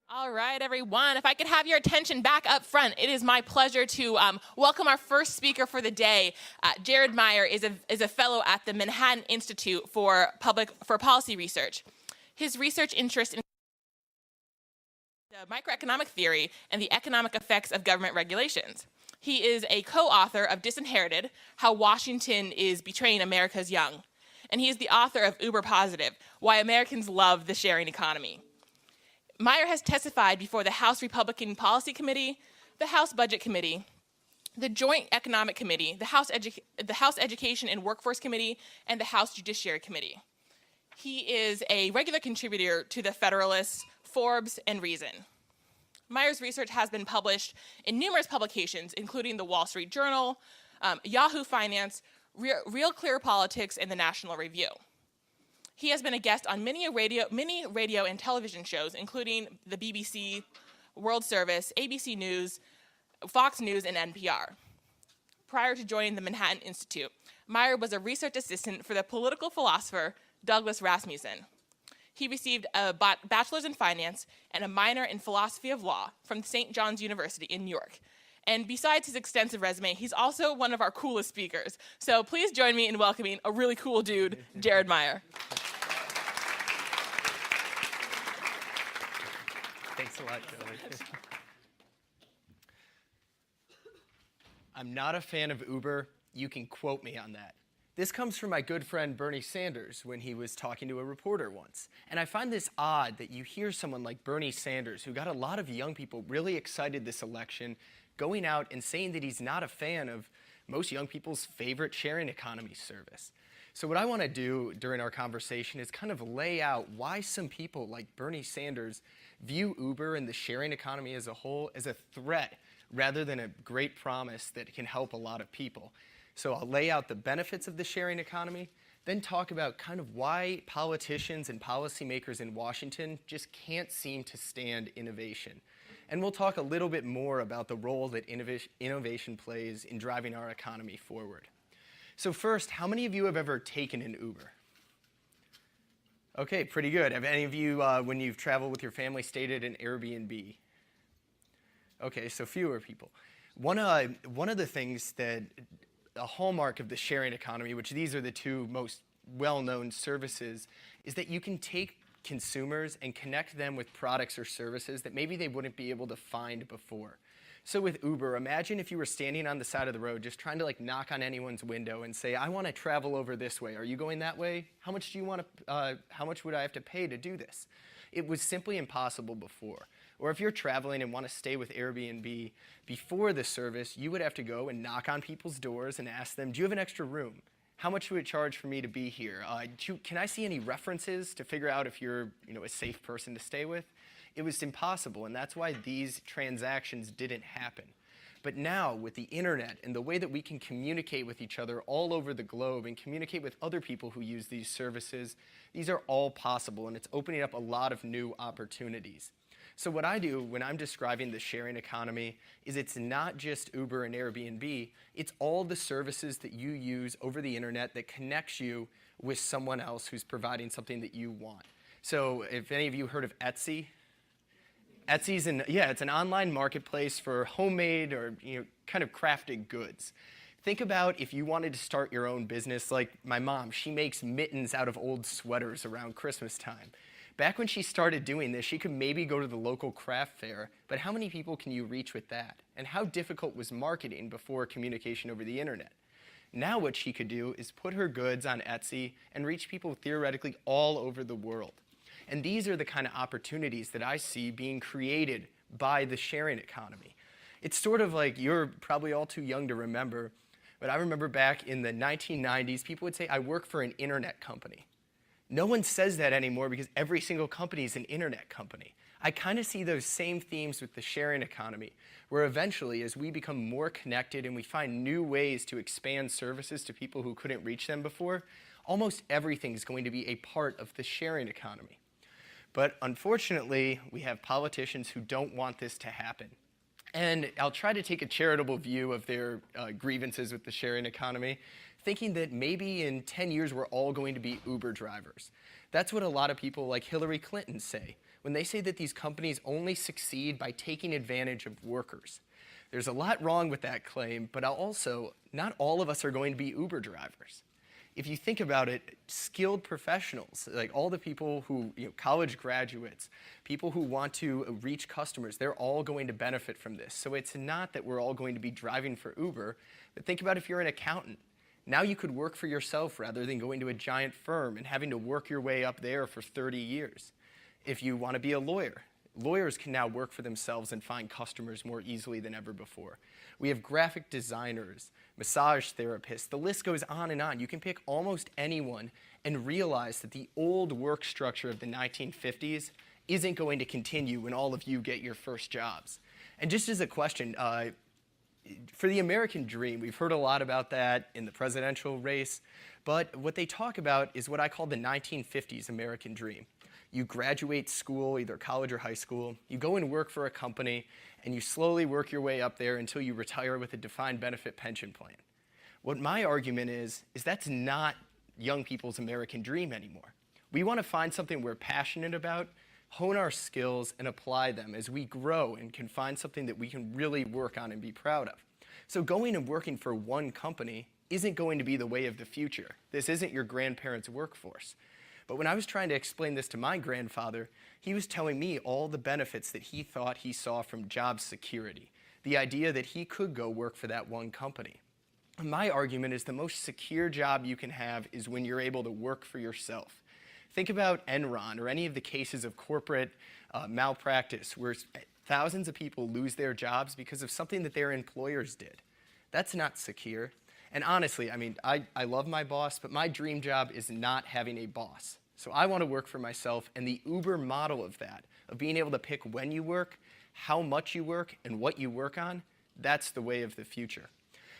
All right, everyone, if I could have your attention back up front, it is my pleasure to welcome our first speaker for the day. Jared Meyer is a fellow at the Manhattan Institute for Policy Research. His research interest in microeconomic theory and the economic effects of government regulations. He is a co-author of Disinherited, How Washington is Betraying America's Young. And he is the author of Uber Positive, Why Americans Love the Sharing Economy. Meyer has testified before the House Republican Policy Committee, the House Budget Committee, the Joint Economic Committee, the House Education and Workforce Committee, and the House Judiciary Committee. He is a regular contributor to the Federalist, Forbes, and Reason. Meyer's research has been published in numerous publications, including the Wall Street Journal, Yahoo Finance, Real Clear Politics, and the National Review. He has been a guest on many radio and television shows, including the BBC, World Service, ABC News, Fox News, and NPR. Prior to joining the Manhattan Institute, Meyer was a research assistant for the political philosopher Douglas Rasmussen. He received a bachelor's in finance and a minor in philosophy of law from St. John's University in New York. And besides his extensive resume, he's also one of our coolest speakers. So please join me in welcoming a really cool dude, Jared Meyer. Thanks a lot, Joey. I'm not a fan of Uber. You can quote me on that. This comes from my good friend Bernie Sanders when he was talking to a reporter once. And I find this odd that you hear someone like Bernie Sanders, who got a lot of young people really excited this election, going out and saying that he's not a fan of most young people's favorite sharing economy service. So what I want to do during our conversation is kind of lay out why some people like Bernie Sanders view Uber and the sharing economy as a whole as a threat rather than a great promise that can help a lot of people. So I'll lay out the benefits of the sharing economy, then talk about kind of why politicians and policymakers in Washington just can't seem to stand innovation. And we'll talk a little bit more about the role that innovation plays in driving our economy forward. So first, how many of you have ever taken an Uber? Okay, pretty good. Have any of you, when you've traveled with your family, stayed at an Airbnb? Okay, so fewer people. One of the things that a hallmark of the sharing economy, which these are the two most well-known services, is that you can take consumers and connect them with products or services that maybe they wouldn't be able to find before. So with Uber, imagine if you were standing on the side of the road just trying to knock on anyone's window and say, I want to travel over this way. Are you going that way? How much do you want to, how much would I have to pay to do this? It was simply impossible before. Or if you're traveling and want to stay with Airbnb, before the service, you would have to go and knock on people's doors and ask them, do you have an extra room? How much would it charge for me to be here? Can I see any references to figure out if you're a safe person to stay with? It was impossible, and that's why these transactions didn't happen. But now, with the internet and the way that we can communicate with each other all over the globe and communicate with other people who use these services, these are all possible, and it's opening up a lot of new opportunities. So what I do when I'm describing the sharing economy is it's not just Uber and Airbnb, it's all the services that you use over the internet that connects you with someone else who's providing something that you want. So if any of you heard of Etsy, Etsy's it's an online marketplace for homemade or kind of crafted goods. Think about if you wanted to start your own business, like my mom. She makes mittens out of old sweaters around Christmas time. Back when she started doing this, she could maybe go to the local craft fair, but how many people can you reach with that? And how difficult was marketing before communication over the internet? Now what she could do is put her goods on Etsy and reach people theoretically all over the world. And these are the kind of opportunities that I see being created by the sharing economy. It's sort of like, you're probably all too young to remember, but I remember back in the 1990s, people would say, I work for an internet company. No one says that anymore because every single company is an internet company. I kind of see those same themes with the sharing economy, where eventually, as we become more connected and we find new ways to expand services to people who couldn't reach them before, almost everything is going to be a part of the sharing economy. But unfortunately, we have politicians who don't want this to happen. And I'll try to take a charitable view of their grievances with the sharing economy, thinking that maybe in 10 years we're all going to be Uber drivers. That's what a lot of people like Hillary Clinton say when they say that these companies only succeed by taking advantage of workers. There's a lot wrong with that claim, but also, not all of us are going to be Uber drivers. If you think about it, skilled professionals, like all the people who, college graduates, people who want to reach customers, they're all going to benefit from this. So it's not that we're all going to be driving for Uber, but think about if you're an accountant. Now you could work for yourself rather than going to a giant firm and having to work your way up there for 30 years. If you want to be a lawyer, lawyers can now work for themselves and find customers more easily than ever before. We have graphic designers, massage therapists, the list goes on and on. You can pick almost anyone and realize that the old work structure of the 1950s isn't going to continue when all of you get your first jobs. And just as a question, for the American dream, we've heard a lot about that in the presidential race, but what they talk about is what I call the 1950s American dream. You graduate school, either college or high school, you go and work for a company, and you slowly work your way up there until you retire with a defined benefit pension plan. What my argument is that's not young people's American dream anymore. We want to find something we're passionate about, hone our skills, and apply them as we grow and can find something that we can really work on and be proud of. So going and working for one company isn't going to be the way of the future. This isn't your grandparents' workforce. But when I was trying to explain this to my grandfather, he was telling me all the benefits that he thought he saw from job security, the idea that he could go work for that one company. My argument is the most secure job you can have is when you're able to work for yourself. Think about Enron or any of the cases of corporate malpractice where thousands of people lose their jobs because of something that their employers did. That's not secure. And honestly, I love my boss, but my dream job is not having a boss. So I want to work for myself, and the Uber model of that, of being able to pick when you work, how much you work, and what you work on, that's the way of the future.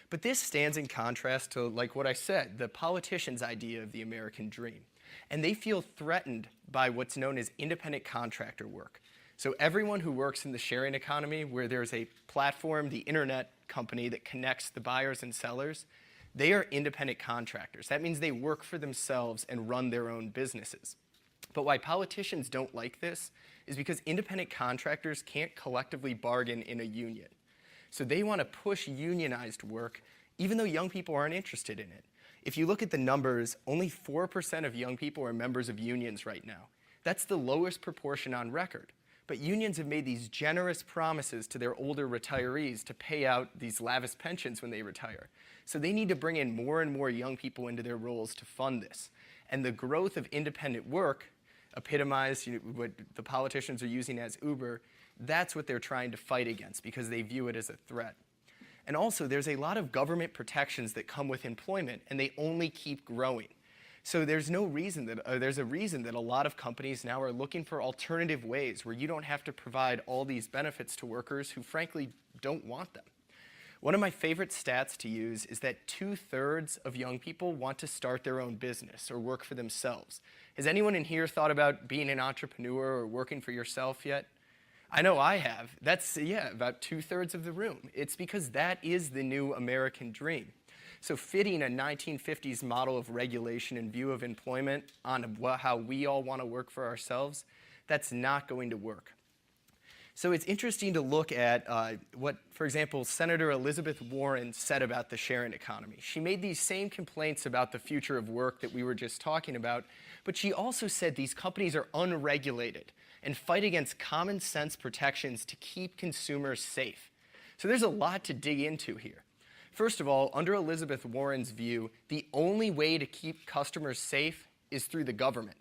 But this stands in contrast to, like what I said, the politicians' idea of the American dream. And they feel threatened by what's known as independent contractor work. So everyone who works in the sharing economy, where there's a platform, the internet company that connects the buyers and sellers, they are independent contractors. That means they work for themselves and run their own businesses. But why politicians don't like this is because independent contractors can't collectively bargain in a union. So they want to push unionized work, even though young people aren't interested in it. If you look at the numbers, only 4% of young people are members of unions right now. That's the lowest proportion on record. But unions have made these generous promises to their older retirees to pay out these lavish pensions when they retire. So they need to bring in more and more young people into their roles to fund this. And the growth of independent work, epitomized what the politicians are using as Uber, that's what they're trying to fight against because they view it as a threat. And also, there's a lot of government protections that come with employment, and they only keep growing. So there's a reason that a lot of companies now are looking for alternative ways where you don't have to provide all these benefits to workers who frankly don't want them. One of my favorite stats to use is that 2/3 of young people want to start their own business or work for themselves. Has anyone in here thought about being an entrepreneur or working for yourself yet? I know I have. That's, about 2/3 of the room. It's because that is the new American dream. So fitting a 1950s model of regulation and view of employment on how we all want to work for ourselves, that's not going to work. So it's interesting to look at what, for example, Senator Elizabeth Warren said about the sharing economy. She made these same complaints about the future of work that we were just talking about, but she also said these companies are unregulated and fight against common sense protections to keep consumers safe. So there's a lot to dig into here. First of all, under Elizabeth Warren's view, the only way to keep customers safe is through the government.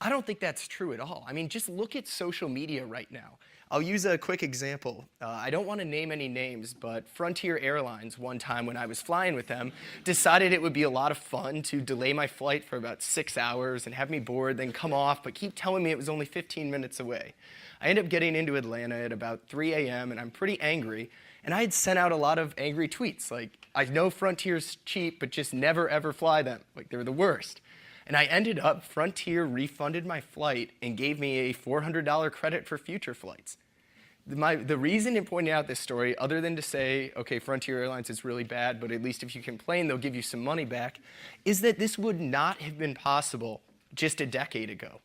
I don't think that's true at all. Just look at social media right now. I'll use a quick example. I don't want to name any names, but Frontier Airlines, one time when I was flying with them, decided it would be a lot of fun to delay my flight for about 6 hours and have me board, then come off, but keep telling me it was only 15 minutes away. I ended up getting into Atlanta at about 3 a.m., and I'm pretty angry. And I had sent out a lot of angry tweets, like, I know Frontier's cheap, but just never ever fly them. Like, they're the worst. And I ended up, Frontier refunded my flight and gave me a $400 credit for future flights. The reason in pointing out this story, other than to say, okay, Frontier Airlines is really bad, but at least if you complain, they'll give you some money back, is that this would not have been possible just a decade ago.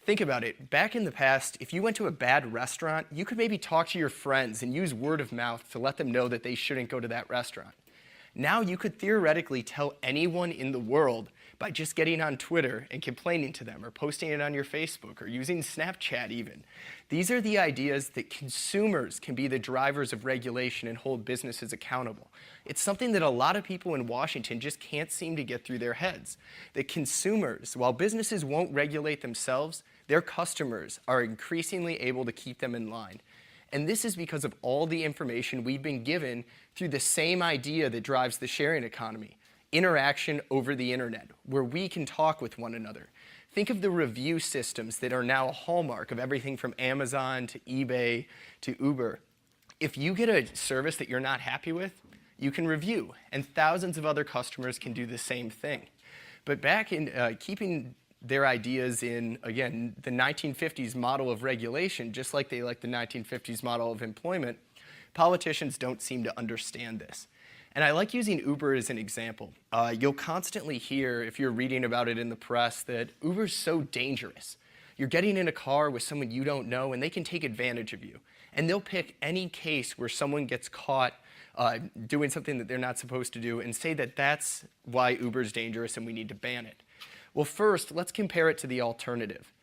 Think about it. Back in the past, if you went to a bad restaurant, you could maybe talk to your friends and use word of mouth to let them know that they shouldn't go to that restaurant. Now you could theoretically tell anyone in the world by just getting on Twitter and complaining to them, or posting it on your Facebook, or using Snapchat even. These are the ideas that consumers can be the drivers of regulation and hold businesses accountable. It's something that a lot of people in Washington just can't seem to get through their heads. That consumers, while businesses won't regulate themselves, their customers are increasingly able to keep them in line. And this is because of all the information we've been given through the same idea that drives the sharing economy: interaction over the internet, where we can talk with one another. Think of the review systems that are now a hallmark of everything from Amazon to eBay to Uber. If you get a service that you're not happy with, you can review, and thousands of other customers can do the same thing. But back in keeping their ideas in, again, the 1950s model of regulation, just like they like the 1950s model of employment, politicians don't seem to understand this. And I like using Uber as an example. You'll constantly hear, if you're reading about it in the press, that Uber's so dangerous. You're getting in a car with someone you don't know, and they can take advantage of you. And they'll pick any case where someone gets caught doing something that they're not supposed to do and say that that's why Uber's dangerous and we need to ban it. Well, first, let's compare it to the alternative.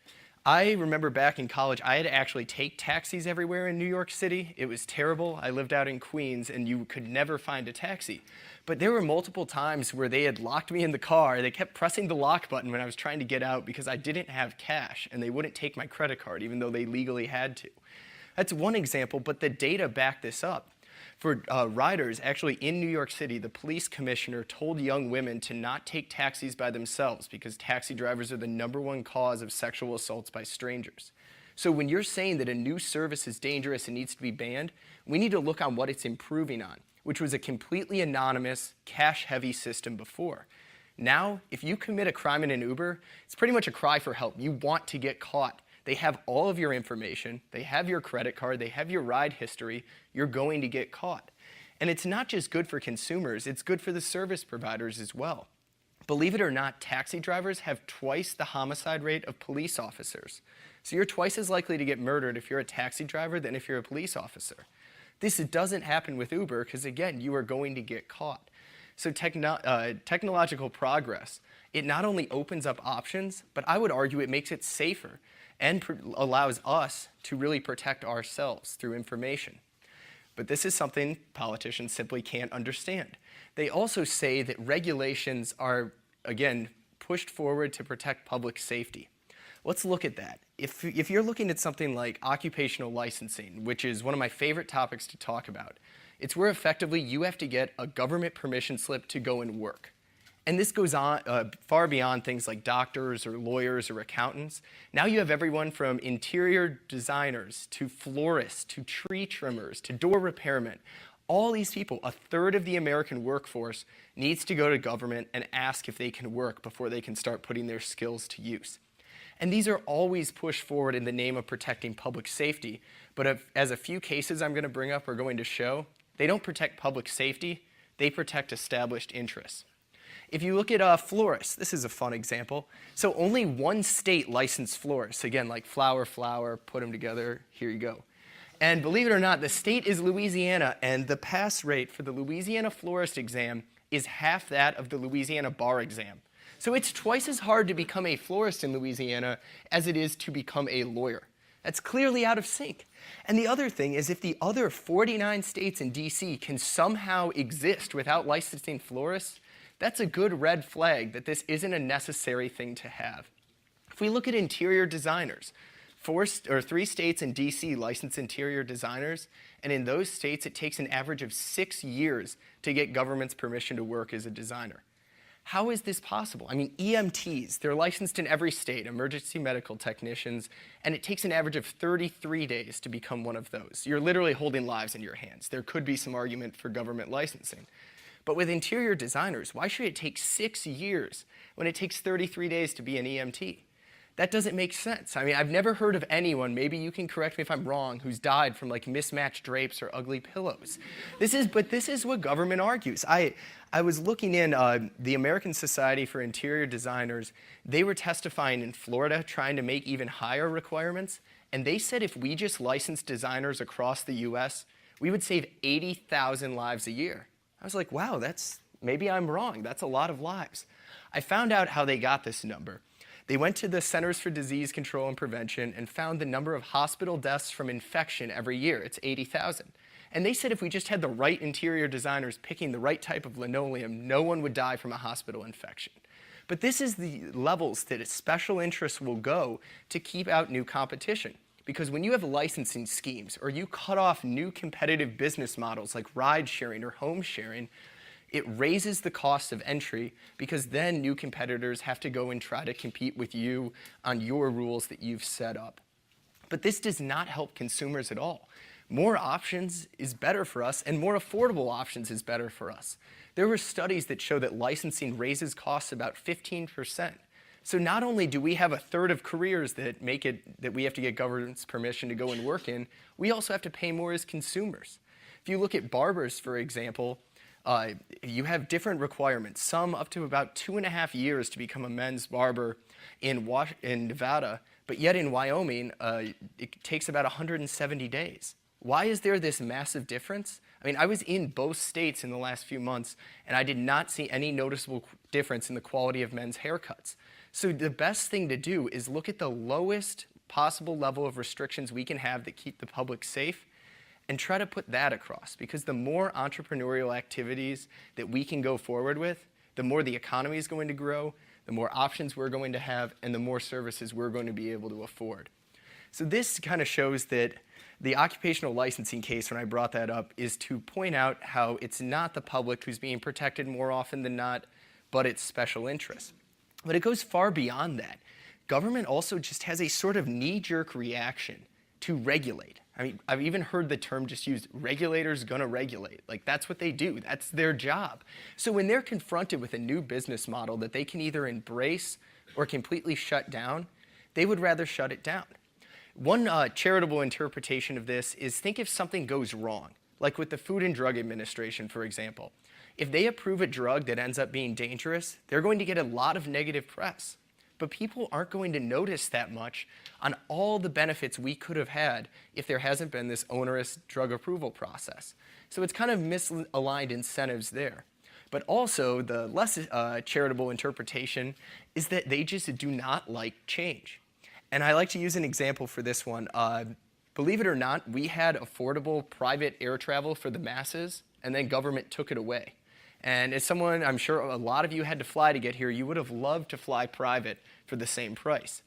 I remember back in college, I had to actually take taxis everywhere in New York City. It was terrible. I lived out in Queens, and you could never find a taxi. But there were multiple times where they had locked me in the car. They kept pressing the lock button when I was trying to get out because I didn't have cash, and they wouldn't take my credit card, even though they legally had to. That's one example, but the data back this up. For riders, actually in New York City, the police commissioner told young women to not take taxis by themselves because taxi drivers are the #1 cause of sexual assaults by strangers. So when you're saying that a new service is dangerous and needs to be banned, we need to look on what it's improving on, which was a completely anonymous, cash-heavy system before. Now, if you commit a crime in an Uber, it's pretty much a cry for help. You want to get caught. They have all of your information, they have your credit card, they have your ride history, you're going to get caught. And it's not just good for consumers, it's good for the service providers as well. Believe it or not, taxi drivers have twice the homicide rate of police officers. So you're twice as likely to get murdered if you're a taxi driver than if you're a police officer. This doesn't happen with Uber because, again, you are going to get caught. So technological progress, it not only opens up options, but I would argue it makes it safer and allows us to really protect ourselves through information. But this is something politicians simply can't understand. They also say that regulations are, again, pushed forward to protect public safety. Let's look at that. If you're looking at something like occupational licensing, which is one of my favorite topics to talk about, it's where effectively you have to get a government permission slip to go and work. And this goes on far beyond things like doctors or lawyers or accountants. Now you have everyone from interior designers to florists to tree trimmers to door repairmen. All these people, a third of the American workforce, needs to go to government and ask if they can work before they can start putting their skills to use. And these are always pushed forward in the name of protecting public safety. But as a few cases I'm going to bring up are going to show, they don't protect public safety, they protect established interests. If you look at florists, this is a fun example. So only one state licensed florists. Again, like flower, put them together, here you go. And believe it or not, the state is Louisiana, and the pass rate for the Louisiana florist exam is half that of the Louisiana bar exam. So it's twice as hard to become a florist in Louisiana as it is to become a lawyer. That's clearly out of sync. And the other thing is if the other 49 states in DC can somehow exist without licensing florists, that's a good red flag that this isn't a necessary thing to have. If we look at interior designers, 3 states in DC license interior designers, and in those states it takes an average of 6 years to get government's permission to work as a designer. How is this possible? I mean, EMTs, they're licensed in every state, emergency medical technicians, and it takes an average of 33 days to become one of those. You're literally holding lives in your hands. There could be some argument for government licensing. But with interior designers, why should it take 6 years when it takes 33 days to be an EMT? That doesn't make sense. I mean, I've never heard of anyone, maybe you can correct me if I'm wrong, who's died from like mismatched drapes or ugly pillows. This is what government argues. I was looking in the American Society for Interior Designers. They were testifying in Florida trying to make even higher requirements. And they said if we just licensed designers across the US, we would save 80,000 lives a year. I was like, wow, maybe I'm wrong. That's a lot of lives. I found out how they got this number. They went to the Centers for Disease Control and Prevention and found the number of hospital deaths from infection every year. It's 80,000. And they said if we just had the right interior designers picking the right type of linoleum, no one would die from a hospital infection. But this is the levels that special interests will go to keep out new competition. Because when you have licensing schemes or you cut off new competitive business models like ride sharing or home sharing, it raises the cost of entry because then new competitors have to go and try to compete with you on your rules that you've set up. But this does not help consumers at all. More options is better for us, and more affordable options is better for us. There were studies that show that licensing raises costs about 15%. So not only do we have a third of careers that we have to get government's permission to go and work in, we also have to pay more as consumers. If you look at barbers, for example, you have different requirements, some up to about 2.5 years to become a men's barber in Nevada, but yet in Wyoming, it takes about 170 days. Why is there this massive difference? I mean, I was in both states in the last few months, and I did not see any noticeable difference in the quality of men's haircuts. So the best thing to do is look at the lowest possible level of restrictions we can have that keep the public safe, and try to put that across, because the more entrepreneurial activities that we can go forward with, the more the economy is going to grow, the more options we're going to have, and the more services we're going to be able to afford. So this kind of shows that the occupational licensing case, when I brought that up, is to point out how it's not the public who's being protected more often than not, but it's special interests. But it goes far beyond that. Government also just has a sort of knee-jerk reaction to regulate. I mean, I've even heard the term just used, regulators gonna regulate. Like, that's what they do. That's their job. So when they're confronted with a new business model that they can either embrace or completely shut down, they would rather shut it down. One charitable interpretation of this is, think if something goes wrong, like with the Food and Drug Administration, for example. If they approve a drug that ends up being dangerous, they're going to get a lot of negative press. But people aren't going to notice that much on all the benefits we could have had if there hasn't been this onerous drug approval process. So it's kind of misaligned incentives there. But also, the less charitable interpretation is that they just do not like change. And I like to use an example for this one. Believe it or not, we had affordable private air travel for the masses, and then government took it away. And as someone, I'm sure a lot of you had to fly to get here, you would have loved to fly private for the same price.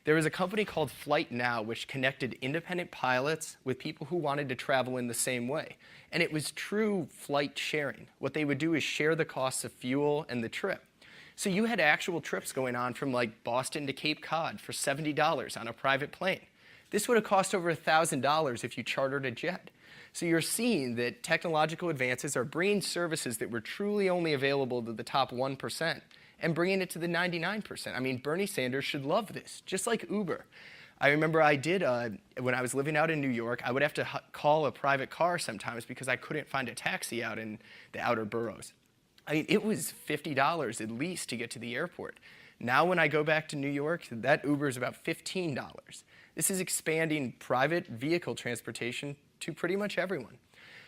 There was a company called Flight Now, which connected independent pilots with people who wanted to travel in the same way. And it was true flight sharing. What they would do is share the costs of fuel and the trip. So you had actual trips going on from like Boston to Cape Cod for $70 on a private plane. This would have cost over $1,000 if you chartered a jet. So you're seeing that technological advances are bringing services that were truly only available to the top 1% and bringing it to the 99%. I mean, Bernie Sanders should love this, just like Uber. I remember I did, when I was living out in New York, I would have to call a private car sometimes because I couldn't find a taxi out in the outer boroughs. I mean, it was $50 at least to get to the airport. Now when I go back to New York, that Uber is about $15. This is expanding private vehicle transportation to pretty much everyone.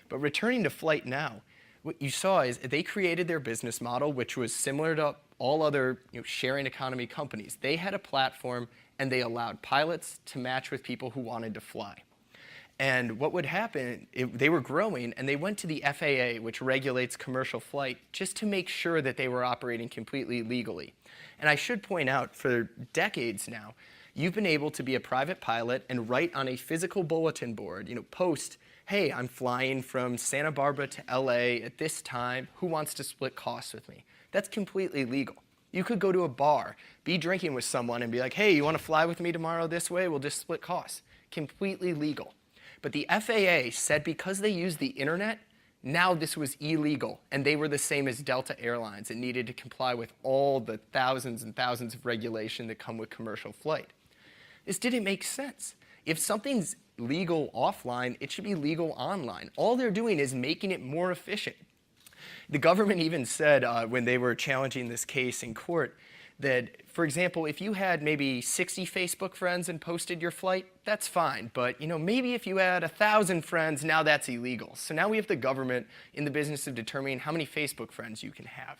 But returning to Flight Now, what you saw is they created their business model, which was similar to all other sharing economy companies. They had a platform, and they allowed pilots to match with people who wanted to fly. And what would happen, they were growing, and they went to the FAA, which regulates commercial flight, just to make sure that they were operating completely legally. And I should point out, for decades now, you've been able to be a private pilot and write on a physical bulletin board, post, hey, I'm flying from Santa Barbara to LA at this time, who wants to split costs with me? That's completely legal. You could go to a bar, be drinking with someone and be like, hey, you want to fly with me tomorrow this way? We'll just split costs. Completely legal. But the FAA said because they use the internet, Now this was illegal, and they were the same as Delta Airlines and needed to comply with all the thousands and thousands of regulation that come with commercial flight. This didn't make sense. If something's legal offline, it should be legal online. All they're doing is making it more efficient. The government even said when they were challenging this case in court that, for example, if you had maybe 60 Facebook friends and posted your flight, that's fine. But maybe if you had 1,000 friends, now that's illegal. So now we have the government in the business of determining how many Facebook friends you can have.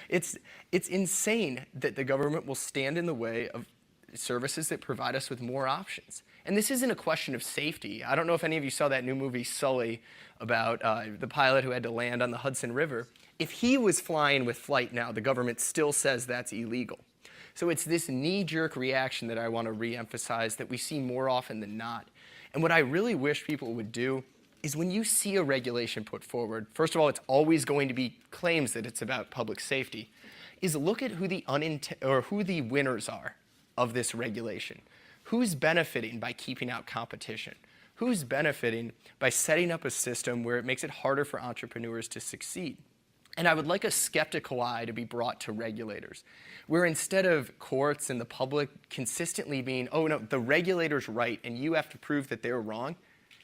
It's insane that the government will stand in the way of services that provide us with more options. And this isn't a question of safety. I don't know if any of you saw that new movie, Sully, about the pilot who had to land on the Hudson River. If he was flying with flight now, the government still says that's illegal. So it's this knee-jerk reaction that I want to re-emphasize that we see more often than not. And what I really wish people would do is when you see a regulation put forward, first of all, it's always going to be claims that it's about public safety, is look at who the winners are of this regulation. Who's benefiting by keeping out competition? Who's benefiting by setting up a system where it makes it harder for entrepreneurs to succeed? And I would like a skeptical eye to be brought to regulators, where instead of courts and the public consistently being, oh no, the regulator's right and you have to prove that they're wrong,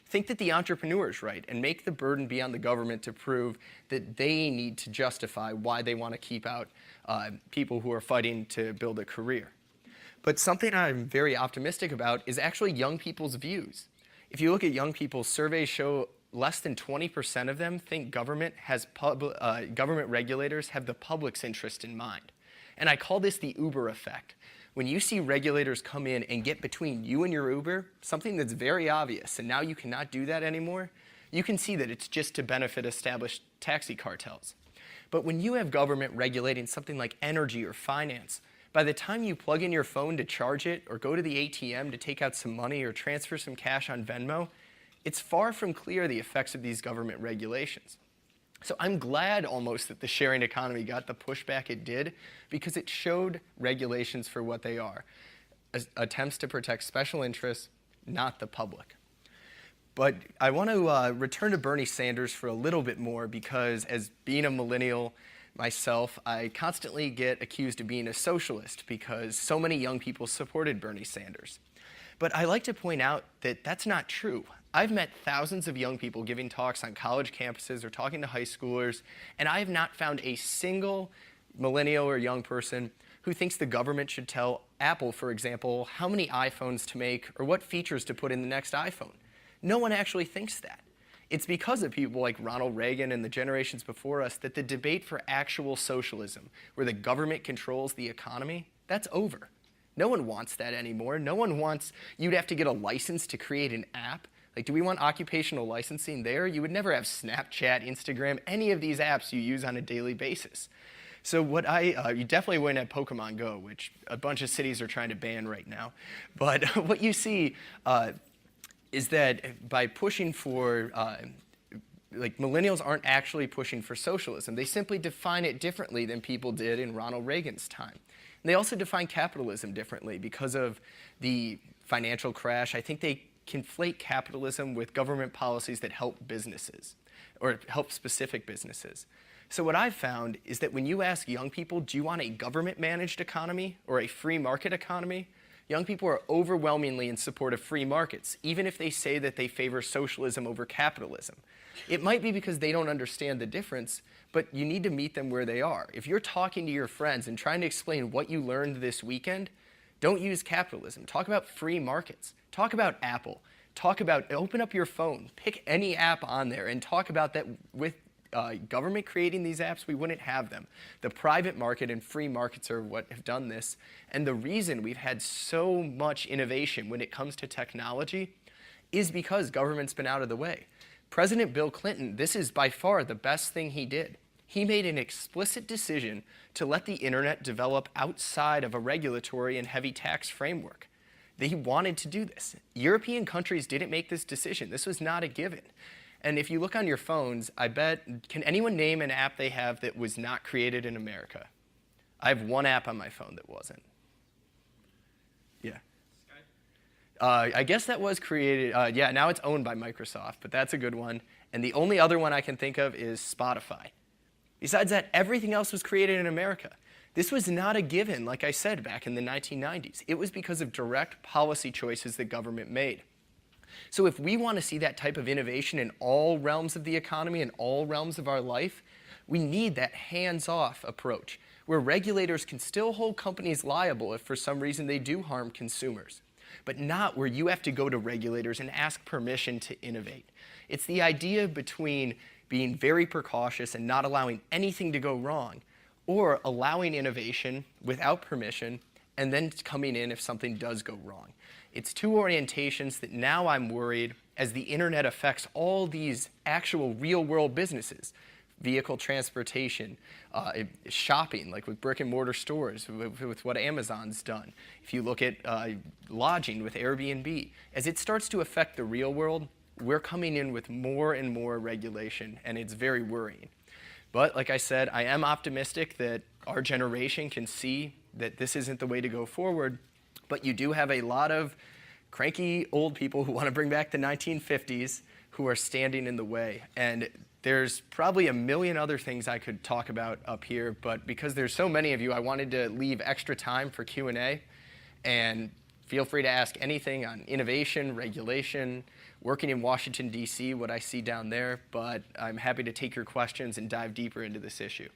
think that the entrepreneur's right and make the burden be on the government to prove that they need to justify why they want to keep out people who are fighting to build a career. But something I'm very optimistic about is actually young people's views. If you look at young people, surveys show less than 20% of them think government regulators have the public's interest in mind. And I call this the Uber effect. When you see regulators come in and get between you and your Uber, something that's very obvious, and now you cannot do that anymore, you can see that it's just to benefit established taxi cartels. But when you have government regulating something like energy or finance, by the time you plug in your phone to charge it or go to the ATM to take out some money or transfer some cash on Venmo, it's far from clear the effects of these government regulations. So I'm glad almost that the sharing economy got the pushback it did because it showed regulations for what they are, attempts to protect special interests, not the public. But I want to return to Bernie Sanders for a little bit more because as being a millennial myself, I constantly get accused of being a socialist because so many young people supported Bernie Sanders. But I like to point out that that's not true. I've met thousands of young people giving talks on college campuses or talking to high schoolers, and I have not found a single millennial or young person who thinks the government should tell Apple, for example, how many iPhones to make or what features to put in the next iPhone. No one actually thinks that. It's because of people like Ronald Reagan and the generations before us that the debate for actual socialism, where the government controls the economy, that's over. No one wants that anymore. No one wants you to have to get a license to create an app. Like, do we want occupational licensing there? You would never have Snapchat, Instagram, any of these apps you use on a daily basis. So you definitely wouldn't have Pokemon Go, which a bunch of cities are trying to ban right now. But what you see is that by pushing for, millennials aren't actually pushing for socialism. They simply define it differently than people did in Ronald Reagan's time. And they also define capitalism differently because of the financial crash. I think they conflate capitalism with government policies that help businesses or help specific businesses. So what I've found is that when you ask young people, do you want a government-managed economy or a free market economy? Young people are overwhelmingly in support of free markets, even if they say that they favor socialism over capitalism. It might be because they don't understand the difference, but you need to meet them where they are. If you're talking to your friends and trying to explain what you learned this weekend, don't use capitalism. Talk about free markets. Talk about Apple. Open up your phone. Pick any app on there and talk about that. With government creating these apps, we wouldn't have them. The private market and free markets are what have done this. And the reason we've had so much innovation when it comes to technology is because government's been out of the way. President Bill Clinton, this is by far the best thing he did. He made an explicit decision to let the internet develop outside of a regulatory and heavy tax framework. He wanted to do this. European countries didn't make this decision. This was not a given. And if you look on your phones, I bet, can anyone name an app they have that was not created in America? I have one app on my phone that wasn't. Yeah. I guess that was created, yeah, now it's owned by Microsoft, but that's a good one. And the only other one I can think of is Spotify. Besides that, everything else was created in America. This was not a given, like I said, back in the 1990s. It was because of direct policy choices the government made. So if we want to see that type of innovation in all realms of the economy and all realms of our life, we need that hands-off approach, where regulators can still hold companies liable if for some reason they do harm consumers, but not where you have to go to regulators and ask permission to innovate. It's the idea between being very precautious and not allowing anything to go wrong, or allowing innovation without permission and then coming in if something does go wrong. It's two orientations that now I'm worried, as the internet affects all these actual real-world businesses, vehicle transportation, shopping, like with brick and mortar stores, with what Amazon's done. If you look at lodging with Airbnb, as it starts to affect the real world, we're coming in with more and more regulation, and it's very worrying. But like I said, I am optimistic that our generation can see that this isn't the way to go forward, but you do have a lot of cranky old people who want to bring back the 1950s who are standing in the way. And there's probably a million other things I could talk about up here, but because there's so many of you, I wanted to leave extra time for Q&A, and feel free to ask anything on innovation, regulation, working in Washington, D.C., what I see down there, but I'm happy to take your questions and dive deeper into this issue.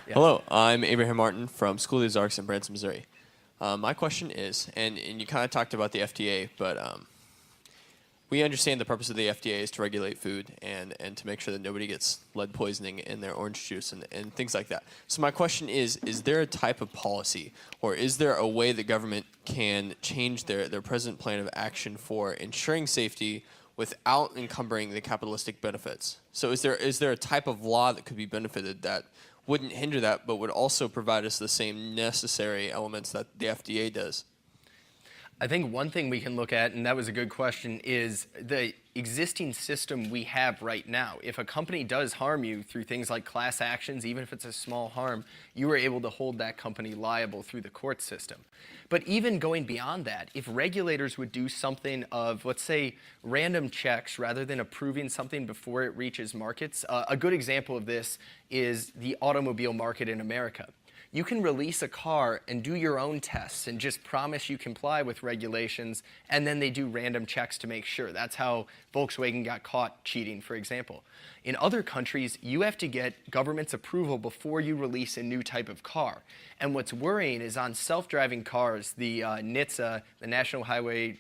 Yeah. Hello, I'm Abraham Martin from School of the Ozarks in Branson, Missouri. My question is, and you kind of talked about the FDA, but we understand the purpose of the FDA is to regulate food and to make sure that nobody gets lead poisoning in their orange juice and things like that. So my question is there a type of policy, or is there a way the government can change their present plan of action for ensuring safety without encumbering the capitalistic benefits? So is there a type of law that could be benefited that wouldn't hinder that, but would also provide us the same necessary elements that the FDA does? I think one thing we can look at, and that was a good question, is the existing system we have right now. If a company does harm you through things like class actions, even if it's a small harm, you are able to hold that company liable through the court system. But even going beyond that, if regulators would do something of, let's say, random checks rather than approving something before it reaches markets, a good example of this is the automobile market in America. You can release a car and do your own tests and just promise you comply with regulations, and then they do random checks to make sure. That's how Volkswagen got caught cheating, for example. In other countries, you have to get government's approval before you release a new type of car. And what's worrying is on self-driving cars, the NHTSA, the National Highway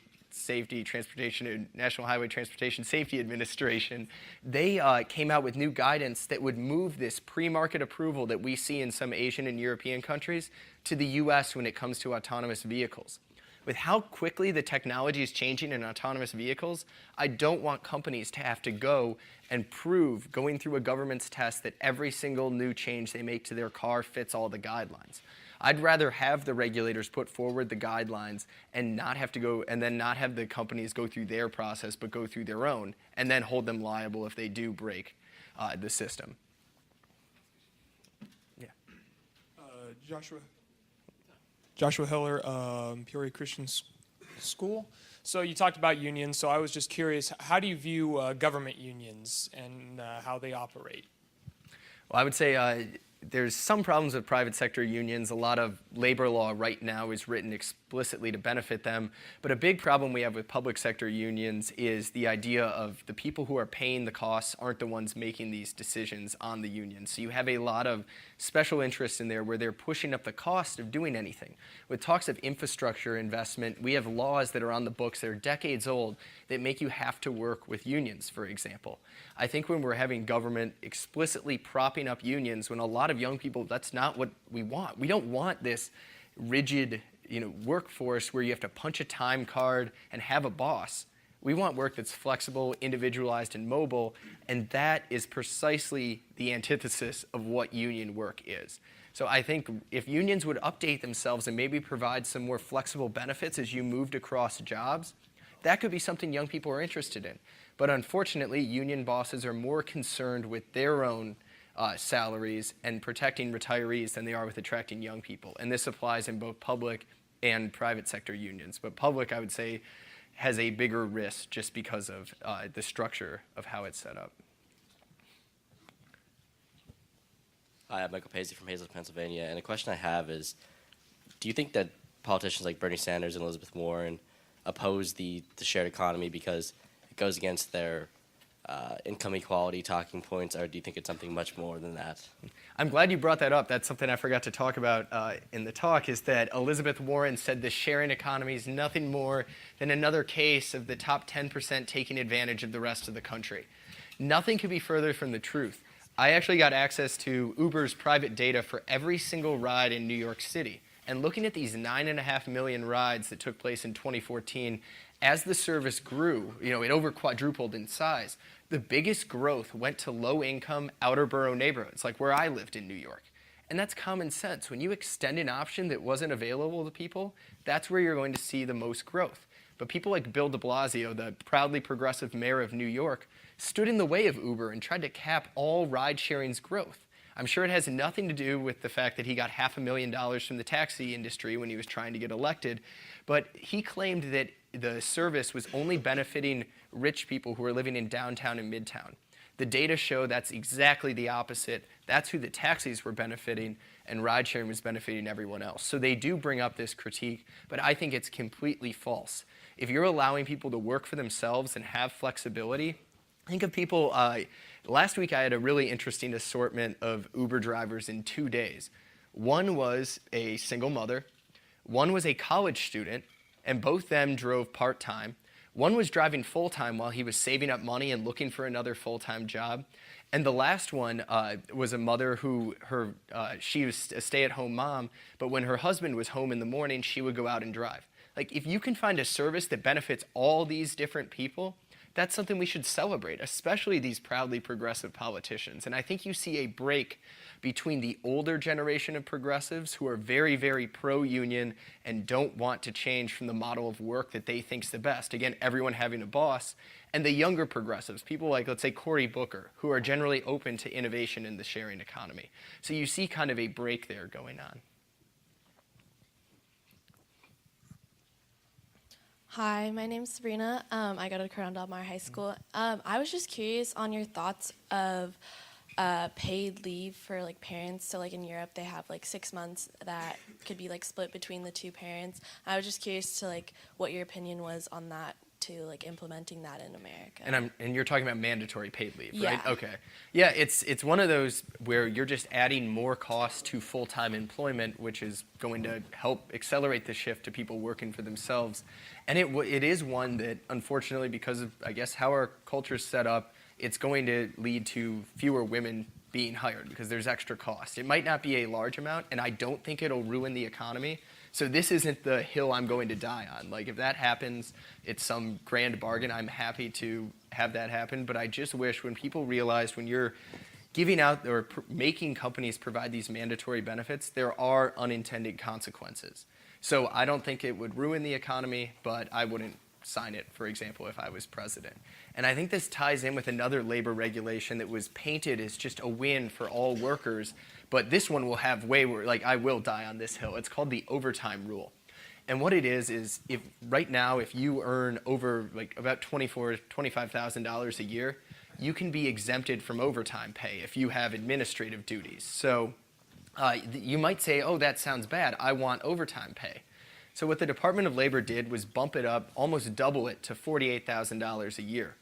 Transportation Safety Administration, they came out with new guidance that would move this pre-market approval that we see in some Asian and European countries to the US when it comes to autonomous vehicles. With how quickly the technology is changing in autonomous vehicles, I don't want companies to have to go and prove, going through a government's test, that every single new change they make to their car fits all the guidelines. I'd rather have the regulators put forward the guidelines and not have to go, and then not have the companies go through their process, but go through their own, and then hold them liable if they do break the system. Yeah. Joshua Heller, Peoria Christian School. So you talked about unions, so I was just curious, how do you view government unions and how they operate? Well, I would say there's some problems with private sector unions. A lot of labor law right now is written explicitly to benefit them. But a big problem we have with public sector unions is the idea of the people who are paying the costs aren't the ones making these decisions on the union. So you have a lot of special interests in there where they're pushing up the cost of doing anything. With talks of infrastructure investment, we have laws that are on the books that are decades old that make you have to work with unions, for example. I think when we're having government explicitly propping up unions, when a lot of young people, that's not what we want. We don't want this rigid, workforce where you have to punch a time card and have a boss. We want work that's flexible, individualized, and mobile, and that is precisely the antithesis of what union work is. So I think if unions would update themselves and maybe provide some more flexible benefits as you moved across jobs, that could be something young people are interested in. But unfortunately, union bosses are more concerned with their own salaries and protecting retirees than they are with attracting young people. And this applies in both public and private sector unions. But public, I would say, has a bigger risk just because of the structure of how it's set up. Hi, I'm Michael Paisley from Hazlet, Pennsylvania, and a question I have is, do you think that politicians like Bernie Sanders and Elizabeth Warren oppose the shared economy because it goes against their income equality talking points, or do you think it's something much more than that? I'm glad you brought that up. That's something I forgot to talk about in the talk, is that Elizabeth Warren said the sharing economy is nothing more than another case of the top 10% taking advantage of the rest of the country. Nothing could be further from the truth. I actually got access to Uber's private data for every single ride in New York City. And looking at these 9.5 million rides that took place in 2014, as the service grew, it over quadrupled in size. The biggest growth went to low-income outer borough neighborhoods, like where I lived in New York. And that's common sense. When you extend an option that wasn't available to people, that's where you're going to see the most growth. But people like Bill de Blasio, the proudly progressive mayor of New York, stood in the way of Uber and tried to cap all ride-sharing's growth. I'm sure it has nothing to do with the fact that he got $500,000 from the taxi industry when he was trying to get elected, but he claimed that the service was only benefiting rich people who were living in downtown and midtown. The data show that's exactly the opposite. That's who the taxis were benefiting, and ride-sharing was benefiting everyone else. So they do bring up this critique, but I think it's completely false. If you're allowing people to work for themselves and have flexibility, think of people, last week I had a really interesting assortment of Uber drivers in 2 days. One was a single mother, one was a college student, and both them drove part-time. One was driving full-time while he was saving up money and looking for another full-time job. And the last one was a mother who, she was a stay-at-home mom, but when her husband was home in the morning, she would go out and drive. Like, if you can find a service that benefits all these different people, that's something we should celebrate, especially these proudly progressive politicians. And I think you see a break between the older generation of progressives who are very, very pro-union and don't want to change from the model of work that they think's the best. Again, everyone having a boss. And the younger progressives, people like, let's say, Cory Booker, who are generally open to innovation in the sharing economy. So you see kind of a break there going on. Hi, my name's Sabrina. I go to Corona Del Mar High School. I was just curious on your thoughts of paid leave for like parents. So like in Europe, they have like 6 months that could be like split between the two parents. I was just curious to like what your opinion was on that, to like implementing that in America. And you're talking about mandatory paid leave, Yeah. right? Okay. Yeah, it's one of those where you're just adding more costs to full-time employment, which is going to help accelerate the shift to people working for themselves. And it is one that, unfortunately, because of, I guess, how our culture's set up, it's going to lead to fewer women being hired because there's extra cost. It might not be a large amount, and I don't think it'll ruin the economy. So this isn't the hill I'm going to die on. Like, if that happens, it's some grand bargain. I'm happy to have that happen. But I just wish when people realized when you're giving out or making companies provide these mandatory benefits, there are unintended consequences. So I don't think it would ruin the economy, but I wouldn't sign it, for example, if I was president. And I think this ties in with another labor regulation that was painted as just a win for all workers. But this one will have way more, like, I will die on this hill. It's called the overtime rule. And what it is if right now, if you earn over like about $25,000 a year, you can be exempted from overtime pay if you have administrative duties. So you might say, oh, that sounds bad. I want overtime pay. So what the Department of Labor did was bump it up, almost double it to $48,000 a year.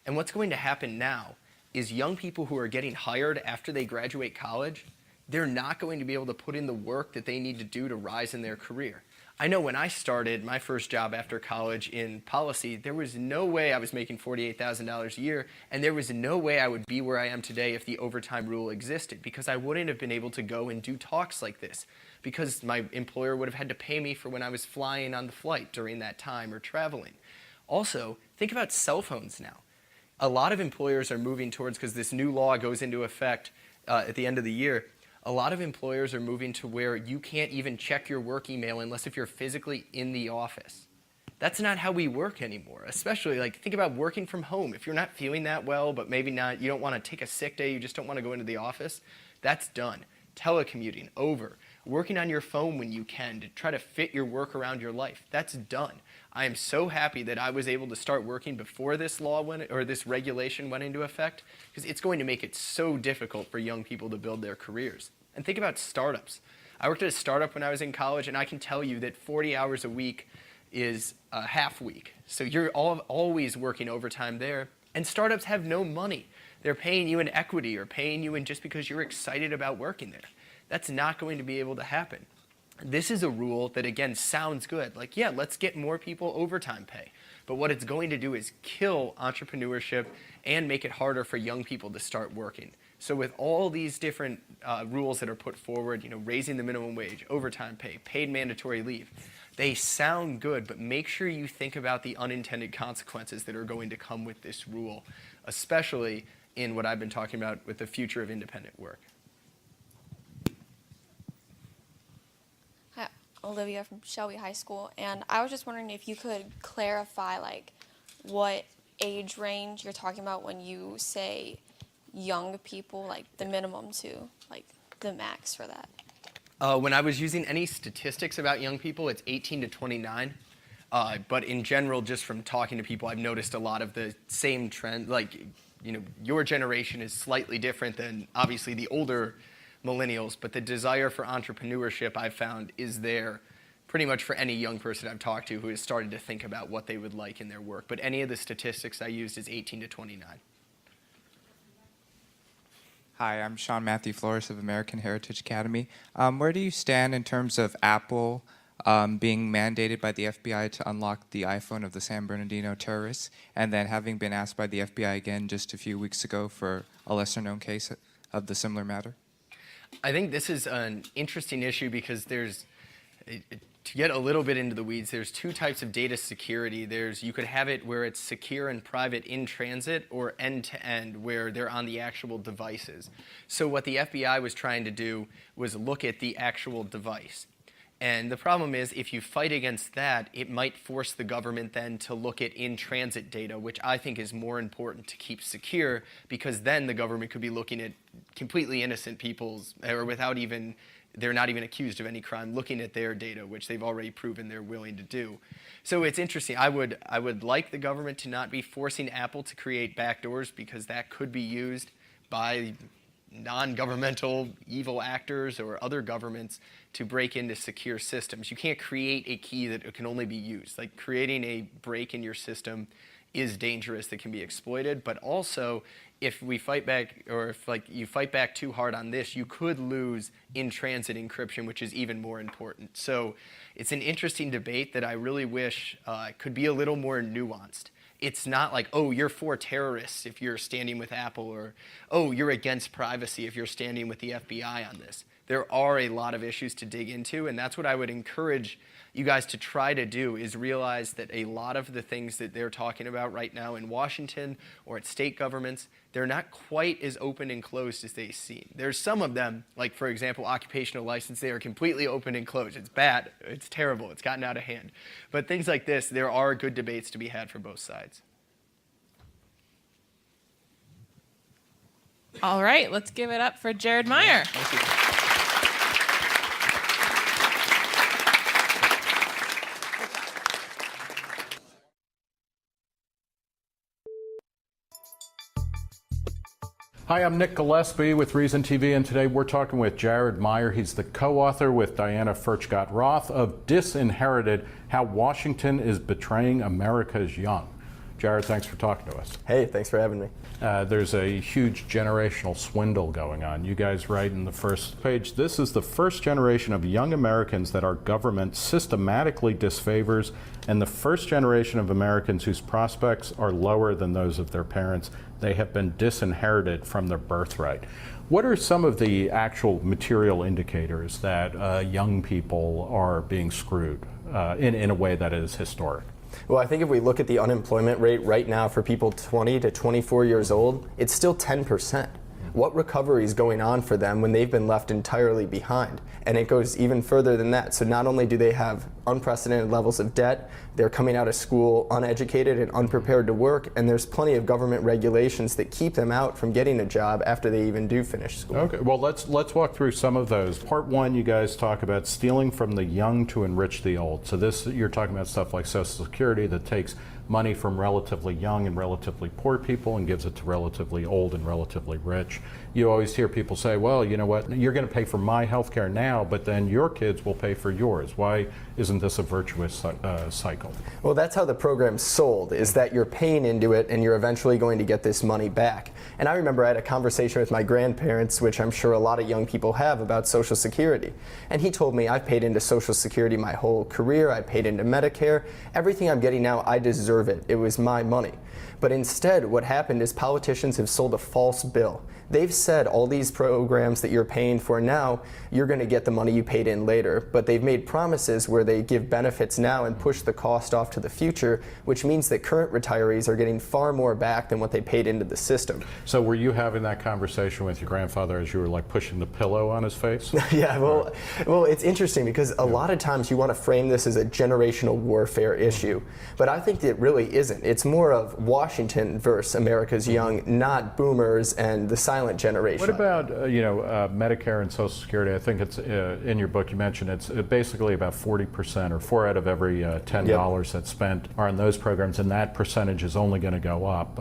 And what's going to happen now is young people who are getting hired after they graduate college, they're not going to be able to put in the work that they need to do to rise in their career. I know when I started my first job after college in policy, there was no way I was making $48,000 a year, and there was no way I would be where I am today if the overtime rule existed, because I wouldn't have been able to go and do talks like this, because my employer would have had to pay me for when I was flying on the flight during that time or traveling. Also, think about cell phones now. A lot of employers are moving towards, because this new law goes into effect at the end of the year, a lot of employers are moving to where you can't even check your work email unless if you're physically in the office. That's not how we work anymore, especially like think about working from home. If you're not feeling that well, but maybe not, you don't want to take a sick day, you just don't want to go into the office, that's done. Telecommuting, over. Working on your phone when you can to try to fit your work around your life, that's done. I am so happy that I was able to start working before this law went, or this regulation went into effect, because it's going to make it so difficult for young people to build their careers. And think about startups. I worked at a startup when I was in college, and I can tell you that 40 hours a week is a half week. So you're always working overtime there. And startups have no money. They're paying you in equity or paying you in just because you're excited about working there. That's not going to be able to happen. This is a rule that, again, sounds good. Like, yeah, let's get more people overtime pay. But what it's going to do is kill entrepreneurship and make it harder for young people to start working. So with all these different rules that are put forward, raising the minimum wage, overtime pay, paid mandatory leave, they sound good, but make sure you think about the unintended consequences that are going to come with this rule, especially in what I've been talking about with the future of independent work. Hi, Olivia from Shelby High School, and I was just wondering if you could clarify what age range you're talking about when you say young people, the minimum to the max for that. When I was using any statistics about young people, it's 18 to 29. But in general, just from talking to people, I've noticed a lot of the same trend. Your generation is slightly different than obviously the older millennials, but the desire for entrepreneurship I've found is there pretty much for any young person I've talked to who has started to think about what they would like in their work. But any of the statistics I used is 18 to 29. Hi, I'm Sean Matthew Flores of American Heritage Academy. Where do you stand in terms of Apple being mandated by the FBI to unlock the iPhone of the San Bernardino terrorists, and then having been asked by the FBI again just a few weeks ago for a lesser-known case of the similar matter? I think this is an interesting issue because to get a little bit into the weeds, there's two types of data security. You could have it where it's secure and private in transit, or end-to-end, where they're on the actual devices. So what the FBI was trying to do was look at the actual device. And the problem is, if you fight against that, it might force the government then to look at in-transit data, which I think is more important to keep secure, because then the government could be looking at completely innocent people's, or they're not even accused of any crime, looking at their data, which they've already proven they're willing to do. So it's interesting. I would like the government to not be forcing Apple to create backdoors, because that could be used by non-governmental evil actors or other governments to break into secure systems. You can't create a key that can only be used. Like, creating a break in your system is dangerous, that can be exploited, but also if we fight back, or if you fight back too hard on this, you could lose in-transit encryption, which is even more important. So it's an interesting debate that I really wish could be a little more nuanced. It's not like, oh, you're for terrorists if you're standing with Apple, or, oh, you're against privacy if you're standing with the FBI on this. There are a lot of issues to dig into, and that's what I would encourage you guys to try to do, is realize that a lot of the things that they're talking about right now in Washington or at state governments, they're not quite as open and closed as they seem. There's some of them, like, for example, occupational license, they are completely open and closed. It's bad. It's terrible. It's gotten out of hand. But things like this, there are good debates to be had for both sides. All right, let's give it up for Jared Meyer. Thank you. Hi, I'm Nick Gillespie with Reason TV, and today we're talking with Jared Meyer. He's the co-author with Diana Furchtgott-Roth of Disinherited, How Washington is Betraying America's Young. Jared, thanks for talking to us. Hey, thanks for having me. There's a huge generational swindle going on. You guys write in the first page, this is the first generation of young Americans that our government systematically disfavors, and the first generation of Americans whose prospects are lower than those of their parents. They have been disinherited from their birthright. What are some of the actual material indicators that young people are being screwed in a way that is historic? Well, I think if we look at the unemployment rate right now for people 20 to 24 years old, it's still 10%. what recovery is going on for them when they've been left entirely behind? And it goes even further than that. So not only do they have unprecedented levels of debt, they're coming out of school uneducated and unprepared to work, and there's plenty of government regulations that keep them out from getting a job after they even do finish school. Okay, well, let's walk through some of those. Part one, you guys talk about stealing from the young to enrich the old. So this, you're talking about stuff like Social Security that takes money from relatively young and relatively poor people and gives it to relatively old and relatively rich. You always hear people say, well, you know what, you're going to pay for my health care now, but then your kids will pay for yours. Why isn't this a virtuous cycle? Well, that's how the program's sold, is that you're paying into it and you're eventually going to get this money back. And I remember I had a conversation with my grandparents, which I'm sure a lot of young people have, about Social Security. And he told me, I've paid into Social Security my whole career, I paid into Medicare, everything I'm getting now, I deserve it. It was my money. But instead, what happened is politicians have sold a false bill. They've said all these programs that you're paying for now, you're going to get the money you paid in later. But they've made promises where they give benefits now and push the cost off to the future, which means that current retirees are getting far more back than what they paid into the system. So were you having that conversation with your grandfather as you were like pushing the pillow on his face? Yeah, well, it's interesting because a lot of times you want to frame this as a generational warfare issue, but I think it really isn't. It's more of Washington versus America's young, not boomers and the silent generation. What about Medicare and Social Security? I think it's in your book you mentioned it's basically about 40% or 4 out of every $10 that's spent are on those programs, and that percentage is only going to go up.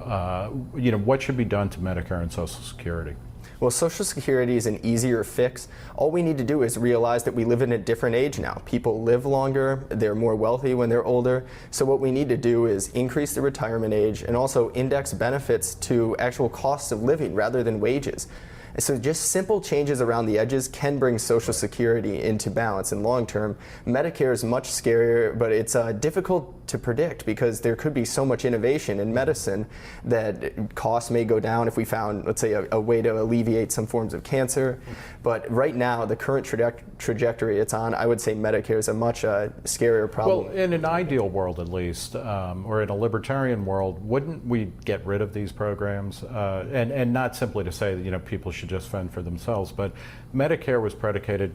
What should be done to Medicare and Social Security? Well, Social Security is an easier fix. All we need to do is realize that we live in a different age now. People live longer, they're more wealthy when they're older. So what we need to do is increase the retirement age and also index benefits to actual costs of living rather than wages. So just simple changes around the edges can bring Social Security into balance in long term. Medicare is much scarier, but it's difficult to predict because there could be so much innovation in medicine that costs may go down if we found, let's say, a way to alleviate some forms of cancer. But right now, the current trajectory it's on, I would say Medicare is a much scarier problem. Well, in an ideal world at least, or in a libertarian world, wouldn't we get rid of these programs? And not simply to say that people should just fend for themselves, but Medicare was predicated,